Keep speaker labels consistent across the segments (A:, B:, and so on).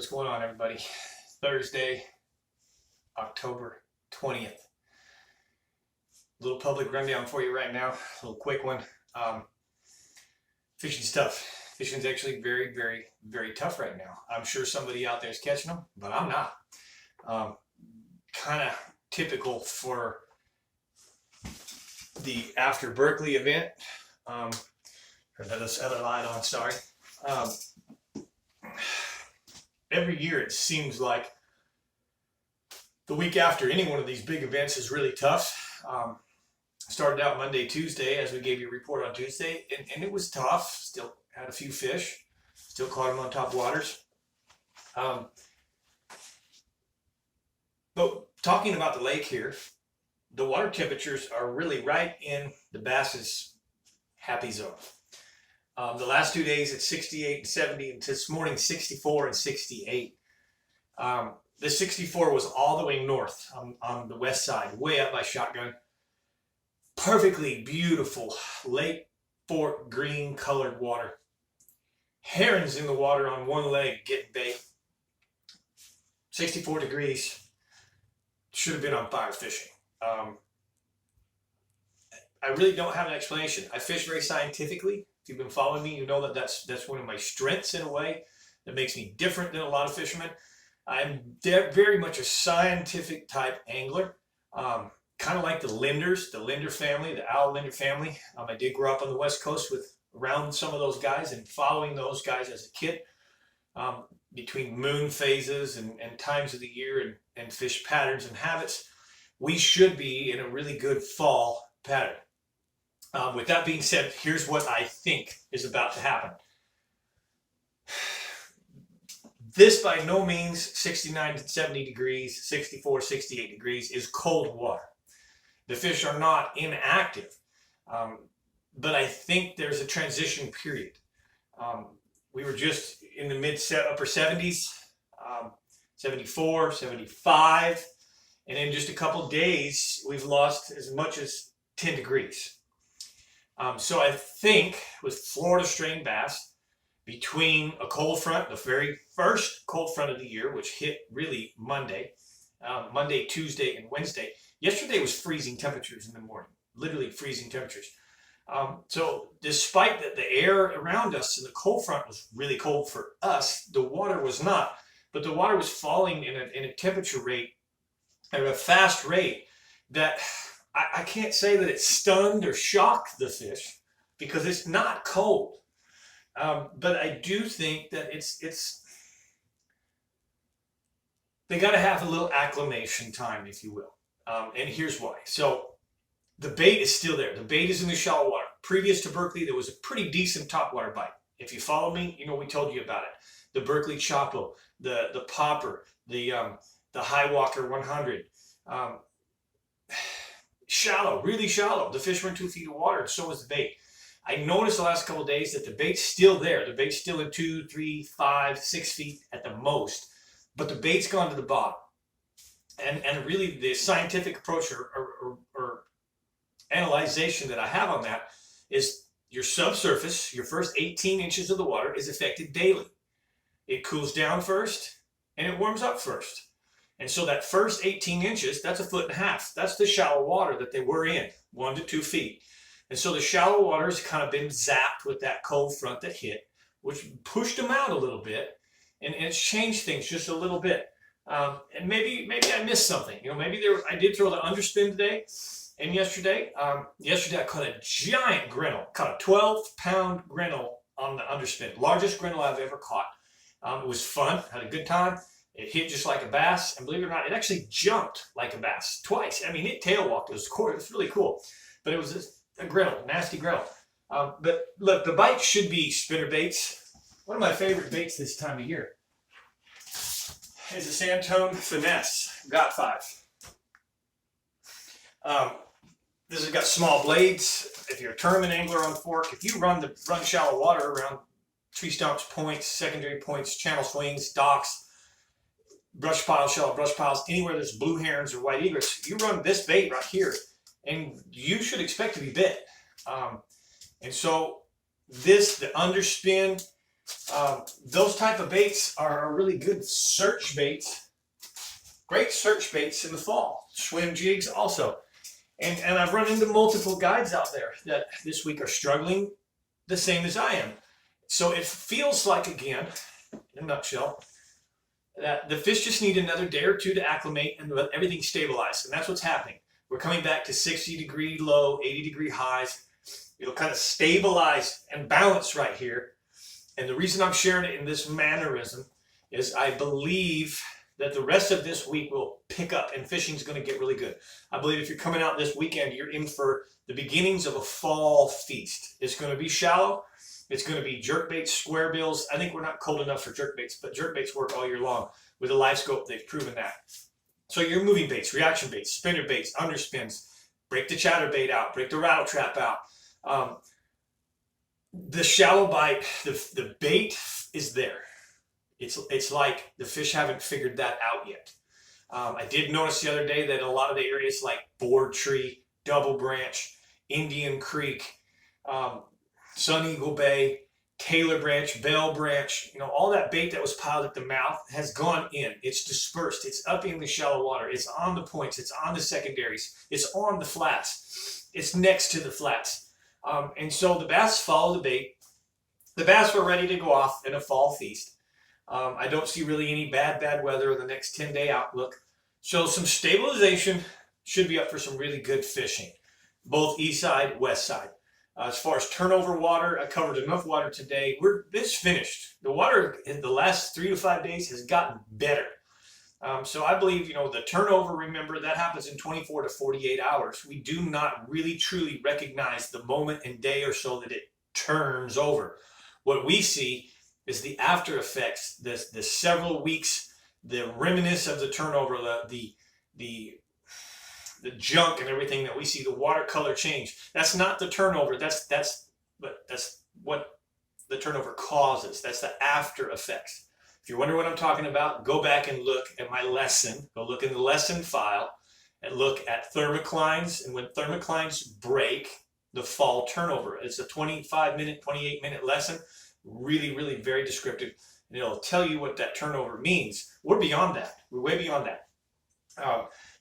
A: What's going on, everybody? Thursday, October 20th. Little public rundown for you right now. A little quick one. Fishing's tough. Fishing's actually very, very, very tough right now. I'm sure somebody out there is catching them, but I'm not. Kind of typical for the after Berkeley event. Turn this other light on, sorry. Every year it seems like the week after any one of these big events is really tough. Started out Monday, Tuesday, as we gave you a report on Tuesday, and it was tough. Still had a few fish, still caught them on top waters. But talking about the lake here, the water temperatures are really right in the bass's happy zone. The last 2 days it's 68 and 70, and this morning 64 and 68. The 64 was all the way north on the west side, way up by Shotgun. Perfectly beautiful Lake Fork green colored water. Herons in the water on one leg getting bait. 64 degrees. Should have been on fire fishing. I really don't have an explanation. I fish very scientifically. If you've been following me, you know that that's one of my strengths in a way that makes me different than a lot of fishermen. I'm very much a scientific type angler, kind of like the Linders, the Linder family, the Al Linder family. I did grow up on the West Coast around some of those guys and following those guys as a kid, between moon phases and times of the year and fish patterns and habits. We should be in a really good fall pattern. With that being said, here's what I think is about to happen. This by no means 69 to 70 degrees, 64, 68 degrees is cold water. The fish are not inactive, but I think there's a transition period. We were just in the upper 70s, 74, 75, and in just a couple days, we've lost as much as 10 degrees. So I think with Florida strain bass, between a cold front, the very first cold front of the year, which hit really Monday, Tuesday, and Wednesday. Yesterday was freezing temperatures in the morning, literally freezing temperatures. So despite that the air around us in the cold front was really cold for us, the water was not. But the water was falling in a temperature rate at a fast rate that I can't say that it stunned or shocked the fish because it's not cold. But I do think that they got to have a little acclimation time, if you will. And here's why. So the bait is still there. The bait is in the shallow water. Previous to Berkeley, there was a pretty decent topwater bite. If you follow me, you know we told you about it. The Berkeley Chopo, the Popper, the High Walker 100. Shallow, really shallow. The fish were in 2 feet of water, and so was the bait. I noticed the last couple of days that the bait's still there. The bait's still in 2, 3, 5, 6 feet at the most, but the bait's gone to the bottom. And really, the scientific approach or analyzation that I have on that is your subsurface, your first 18 inches of the water is affected daily. It cools down first, and it warms up first. And so that first 18 inches, that's 1.5 feet. That's the shallow water that they were in, 1 to 2 feet. And so the shallow water has kind of been zapped with that cold front that hit, which pushed them out a little bit, and it's changed things just a little bit. And maybe I missed something. You know, I did throw the underspin today and yesterday. Yesterday I caught a giant grinnell, caught a 12-pound grinnell on the underspin, largest grinnell I've ever caught. It was fun, had a good time. It hit just like a bass, and believe it or not, it actually jumped like a bass twice. I mean, it tail walked. It was really cool, but it was a grinnell, nasty grinnell. But look, the bite should be spinner baits. One of my favorite baits this time of year is a Santone Finesse Got 5. This has got small blades. If you're a tournament angler on fork, if you run shallow water around tree stumps, points, secondary points, channel swings, docks, brush piles, shallow brush piles, anywhere there's blue herons or white egrets, you run this bait right here, and you should expect to be bit. And so the underspin Those type of baits are really good search baits. Great search baits in the fall. Swim jigs also. And I've run into multiple guides out there that this week are struggling the same as I am. So it feels like, again, in a nutshell, that the fish just need another day or two to acclimate and let everything stabilize. And that's what's happening. We're coming back to 60-degree low, 80-degree highs. It'll kind of stabilize and balance right here. And the reason I'm sharing it in this mannerism is I believe that the rest of this week will pick up and fishing is going to get really good. I believe if you're coming out this weekend, you're in for the beginnings of a fall feast. It's going to be shallow. It's going to be jerkbaits, square bills. I think we're not cold enough for jerkbaits, but jerkbaits work all year long. With a live scope, they've proven that. So your moving baits, reaction baits, spinner baits, underspins, break the chatterbait out, break the rattle trap out. The shallow bite, the bait is there. It's like the fish haven't figured that out yet. I did notice the other day that a lot of the areas like Board Tree, Double Branch, Indian Creek, Sun Eagle Bay, Taylor Branch, Bell Branch, all that bait that was piled at the mouth has gone in. It's dispersed. It's up in the shallow water. It's on the points. It's on the secondaries. It's on the flats. It's next to the flats. And so the bass follow the bait. The bass were ready to go off in a fall feast. I don't see really any bad weather in the next 10-day outlook. So some stabilization should be up for some really good fishing, both east side, west side. As far as turnover water, I covered enough water today. It's finished. The water in the last 3 to 5 days has gotten better. So I believe, the turnover, remember, that happens in 24 to 48 hours. We do not really truly recognize the moment and day or so that it turns over. What we see is the after effects, the several weeks, the reminiscence of the turnover, the junk and everything that we see, the watercolor change. That's not the turnover. That's what the turnover causes. That's the after effects. If you wonder what I'm talking about, go back and look at my lesson. Go look in the lesson file and look at thermoclines. And when thermoclines break, the fall turnover. It's a 25-minute, 28-minute lesson. Really, really very descriptive. And it'll tell you what that turnover means. We're beyond that. We're way beyond that.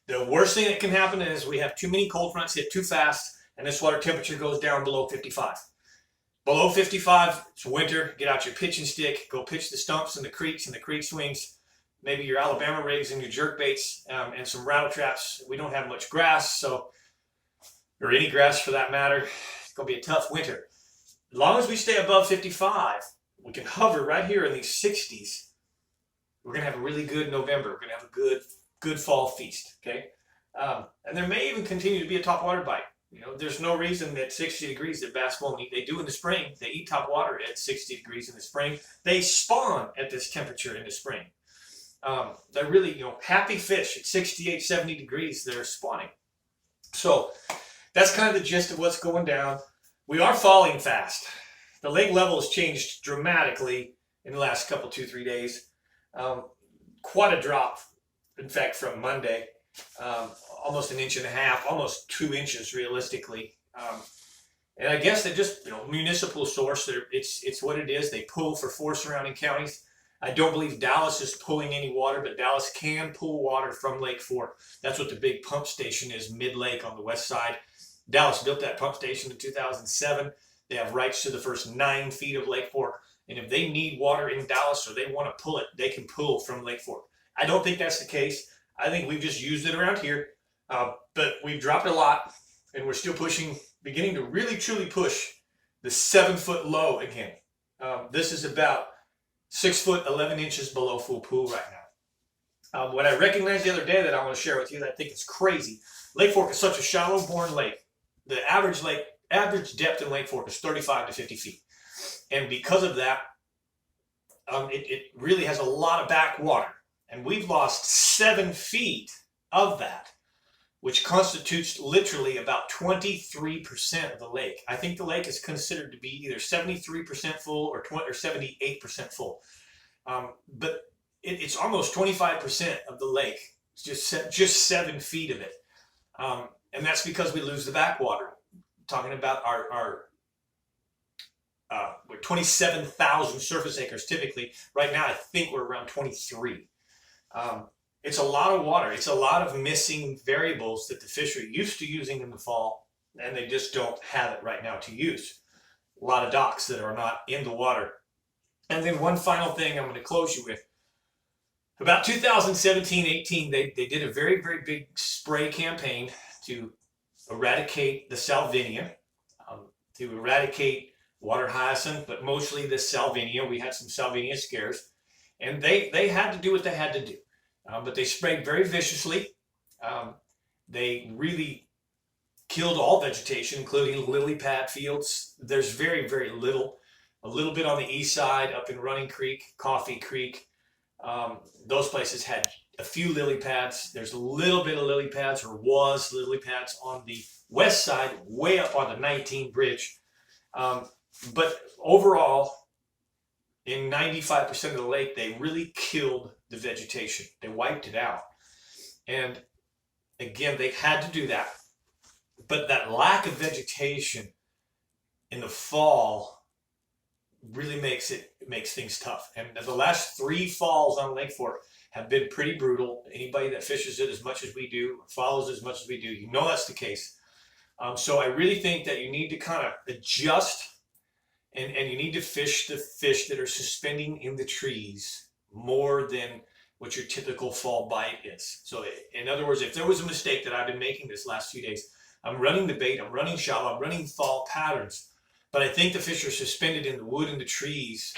A: The worst thing that can happen is we have too many cold fronts hit too fast, and this water temperature goes down below 55. Below 55, it's winter. Get out your pitching stick. Go pitch the stumps and the creek swings. Maybe your Alabama rigs and your jerk baits and some rattle traps. We don't have much grass, or any grass for that matter. It's going to be a tough winter. As long as we stay above 55, we can hover right here in these 60s. We're going to have a really good November. We're going to have a good fall feast, okay? And there may even continue to be a top water bite. There's no reason that 60 degrees that bass won't eat. They do in the spring. They eat top water at 60 degrees in the spring. They spawn at this temperature in the spring. They're really, happy fish at 68, 70 degrees, they're spawning. So that's kind of the gist of what's going down. We are falling fast. The lake level has changed dramatically in the last couple, 2-3 days. Quite a drop, in fact, from Monday. Almost 1.5 inches, almost 2 inches realistically. And I guess they're just, municipal source. It's what it is. They pull for 4 surrounding counties. I don't believe Dallas is pulling any water, but Dallas can pull water from Lake Fork. That's what the big pump station is, mid-lake on the west side. Dallas built that pump station in 2007. They have rights to the first 9 feet of Lake Fork. And if they need water in Dallas or they want to pull it, they can pull from Lake Fork. I don't think that's the case. I think we've just used it around here. But we've dropped a lot, and we're still beginning to really truly push the 7-foot low again. This is about 6 foot 11 inches below full pool right now. What I recognized the other day that I want to share with you that I think is crazy. Lake Fork is such a shallow-born lake. The average depth in Lake Fork is 35 to 50 feet. And because of that, it really has a lot of backwater. And we've lost 7 feet of that, which constitutes literally about 23% of the lake. I think the lake is considered to be either 73% full or 78% full. But it's almost 25% of the lake. It's just 7 feet of it. And that's because we lose the backwater. Talking about our we're 27,000 surface acres typically. Right now, I think we're around 23. It's a lot of water. It's a lot of missing variables that the fish are used to using in the fall, and they just don't have it right now to use. A lot of docks that are not in the water. And then one final thing I'm going to close you with. About 2017-18, they did a very, very big spray campaign to eradicate the salvinia, to eradicate water hyacinth, but mostly the salvinia. We had some salvinia scares, and they had to do what they had to do. But they sprayed very viciously. They really killed all vegetation, including lily pad fields. There's very, very little. A little bit on the east side, up in Running Creek, Coffee Creek. Those places had a few lily pads. There's a little bit of lily pads, or was lily pads, on the west side, way up on the 19 bridge. But overall, in 95% of the lake, they really killed the vegetation. They wiped it out. And again, they had to do that. But that lack of vegetation in the fall really makes things tough. And the last 3 falls on Lake Fork have been pretty brutal. Anybody that fishes it as much as we do, follows it as much as we do, you know that's the case. So I really think that you need to kind of adjust, and you need to fish the fish that are suspending in the trees more than what your typical fall bite is. So in other words, if there was a mistake that I've been making this last few days, I'm running the bait, I'm running shallow, I'm running fall patterns, but I think the fish are suspended in the wood and the trees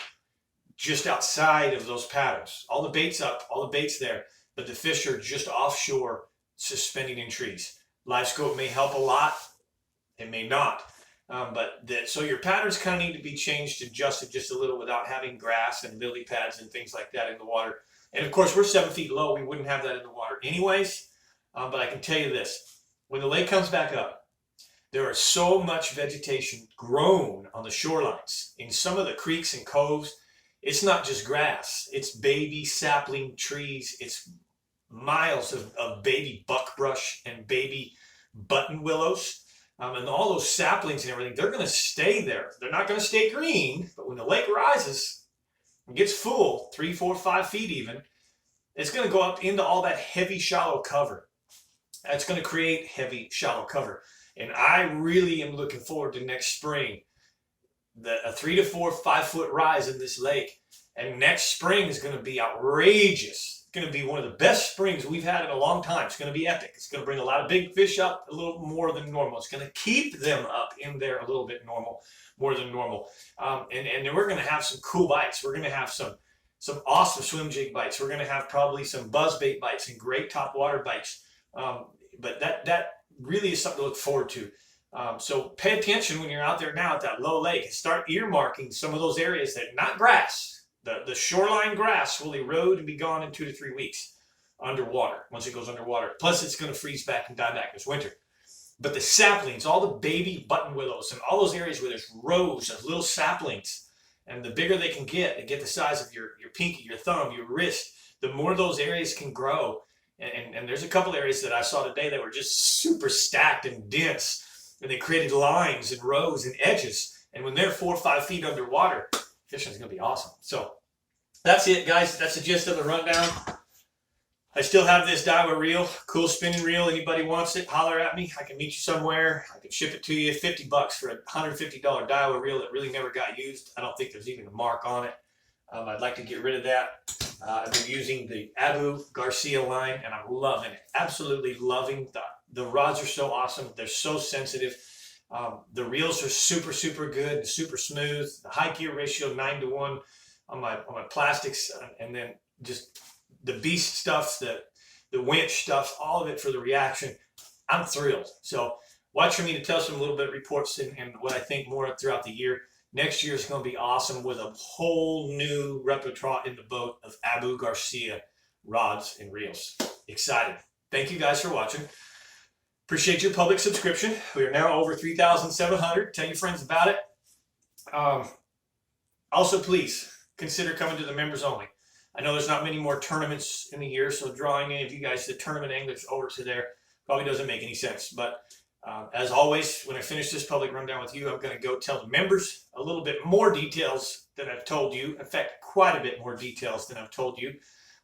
A: just outside of those patterns. All the bait's up, all the bait's there, but the fish are just offshore suspending in trees. Live scope may help a lot, it may not. So your patterns kind of need to be changed, adjusted just a little without having grass and lily pads and things like that in the water. And of course, we're 7 feet low. We wouldn't have that in the water anyways. But I can tell you this, when the lake comes back up, there is so much vegetation grown on the shorelines. In some of the creeks and coves, it's not just grass. It's baby sapling trees. It's miles of baby buckbrush and baby button willows. And all those saplings and everything, they're going to stay there. They're not going to stay green, but when the lake rises and gets full, 3, 4, 5 feet even, it's going to go up into all that heavy, shallow cover. That's going to create heavy, shallow cover. And I really am looking forward to next spring, a 3 to 4, 5 foot rise in this lake. And next spring is going to be outrageous. Going to be one of the best springs we've had in a long time. It's going to be epic. It's going to bring a lot of big fish up a little more than normal. It's going to keep them up in there a little bit more than normal. And then we're going to have some cool bites. We're going to have some awesome swim jig bites. We're going to have probably some buzzbait bites and great top water bites. But that really is something to look forward to. So pay attention when you're out there now at that low lake, and start earmarking some of those areas that not grass. The shoreline grass will erode and be gone in 2 to 3 weeks underwater, once it goes underwater. Plus, it's going to freeze back and die back this winter. But the saplings, all the baby button willows, and all those areas where there's rows of little saplings, and the bigger they get the size of your pinky, your thumb, your wrist, the more those areas can grow. And there's a couple areas that I saw today that were just super stacked and dense, and they created lines and rows and edges. And when they're 4 or 5 feet underwater, fishing is going to be awesome. So that's it, guys. That's the gist of the rundown. I still have this Daiwa reel, cool spinning reel. Anybody wants it, holler at me. I can meet you somewhere. I can ship it to you. $50 for a $150 Daiwa reel that really never got used. I don't think there's even a mark on it. I'd like to get rid of that. I've been using the Abu Garcia line, and I'm loving it. Absolutely loving the rods are so awesome. They're so sensitive. The reels are super, super good and super smooth. The high gear ratio 9-to-1 on my plastics, and then just the beast stuff, the winch stuff, all of it for the reaction. I'm thrilled. So watch for me to tell some little bit of reports and what I think more throughout the year. Next year is going to be awesome with a whole new repertoire in the boat of Abu Garcia rods and reels. Excited. Thank you guys for watching. Appreciate your public subscription. We are now over 3,700. Tell your friends about it. Also, please consider coming to the members only. I know there's not many more tournaments in the year, so drawing any of you guys to the tournament anglers over to there probably doesn't make any sense. But As always, when I finish this public rundown with you, I'm going to go tell the members a little bit more details than I've told you. In fact, quite a bit more details than I've told you.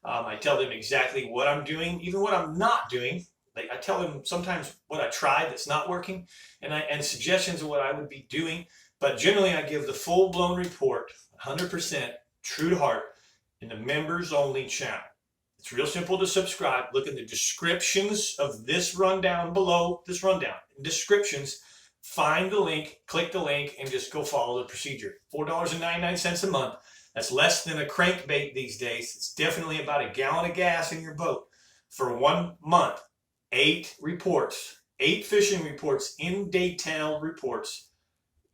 A: I tell them exactly what I'm doing, even what I'm not doing. I tell them sometimes what I tried that's not working, and suggestions of what I would be doing. But generally, I give the full-blown report, 100% true to heart, in the members-only channel. It's real simple to subscribe. Look in the descriptions of this rundown below this rundown. In descriptions, find the link, click the link, and just go follow the procedure. $4.99 a month. That's less than a crankbait these days. It's definitely about a gallon of gas in your boat for 1 month. 8 reports, 8 fishing reports, in-detail reports,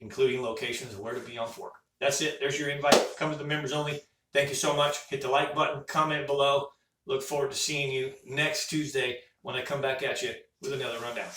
A: including locations of where to be on fork. That's it. There's your invite. Come to the members only. Thank you so much. Hit the like button, comment below. Look forward to seeing you next Tuesday when I come back at you with another rundown.